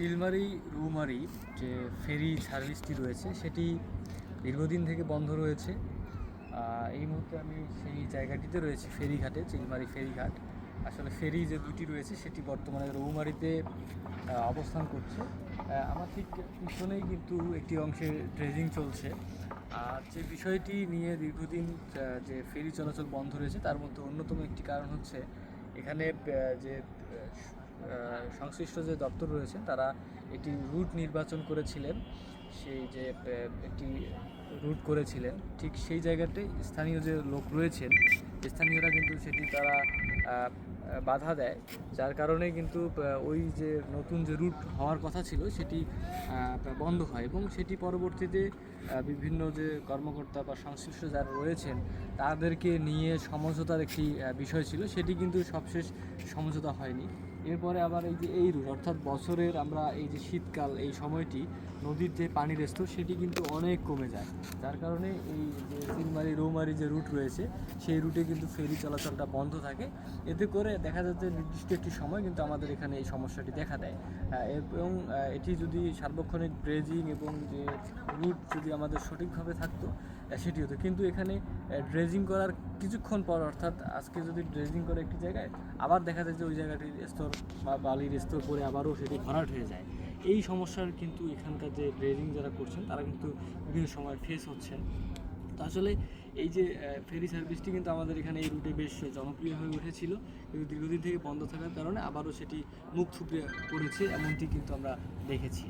চিলমারি রৌমারী যে ফেরি সার্ভিসটি রয়েছে সেটি দীর্ঘদিন থেকে বন্ধ রয়েছে। এই মুহূর্তে আমি সেই জায়গাটিতে রয়েছি, ফেরিঘাটে, চিলমারি ফেরিঘাট। আসলে ফেরি যে দুটি রয়েছে সেটি বর্তমানে রৌমারীতে অবস্থান করছে। আমার ঠিক পিছনেই কিন্তু একটি অংশে ড্রেজিং চলছে। আর যে বিষয়টি নিয়ে দীর্ঘদিন যে ফেরি চলাচল বন্ধ রয়েছে তার মধ্যে অন্যতম একটি কারণ হচ্ছে এখানে যে সংশ্লিষ্ট যে দপ্তর রয়েছে তারা একটি রুট নির্বাচন করেছিলেন। সেই যে একটি রুট করেছিলেন, ঠিক সেই জায়গাতে স্থানীয় যে লোক রয়েছেন, স্থানীয়রা কিন্তু সেটি তারা বাধা দেয়, যার কারণে কিন্তু ওই যে নতুন যে রুট হওয়ার কথা ছিল সেটি বন্ধ হয় এবং সেটি পরবর্তীতে বিভিন্ন যে কর্মকর্তা বা সংশ্লিষ্ট যারা রয়েছেন তাদেরকে নিয়ে সমঝোতার একটি বিষয় ছিল, সেটি কিন্তু সবশেষ সমঝোতা হয়নি। এরপরে আবার এই যে এই রুট, অর্থাৎ বছরের আমরা এই যে শীতকাল, এই সময়টি নদীর যে পানির স্তর সেটি কিন্তু অনেক কমে যায়, যার কারণে এই যে চিলমারি রৌমারী যে রুট রয়েছে সেই রুটে কিন্তু ফেরি চলাচলটা বন্ধ থাকে। এতে করে দেখা যাচ্ছে নির্দিষ্ট একটি সময় কিন্তু আমাদের এখানে এই সমস্যাটি দেখা দেয় এবং এটি যদি সার্বক্ষণিক ড্রেজিং এবং যে রুট যদি আমাদের সঠিকভাবে থাকতো সেটি হতো, কিন্তু এখানে ড্রেজিং করার কিছুক্ষণ পর, অর্থাৎ আজকে যদি ড্রেজিং করে একটি জায়গায়, আবার দেখা যায় যে ওই জায়গাটির স্তর বা বালির স্তর পরে আবারও সেটি ভরাট হয়ে যায়। এই সমস্যার কিন্তু এখানকার যে ড্রেজিং যারা করছেন তারা কিন্তু বিভিন্ন সময় ফেস হচ্ছেন। তো আসলে এই যে ফেরি সার্ভিসটি কিন্তু আমাদের এখানে এই রুটে বেশ জনপ্রিয় হয়ে উঠেছিল, কিন্তু দীর্ঘদিন থেকে বন্ধ থাকার কারণে আবারও সেটি মুখ থুবড়ে পড়েছে, এমনটি কিন্তু আমরা দেখেছি।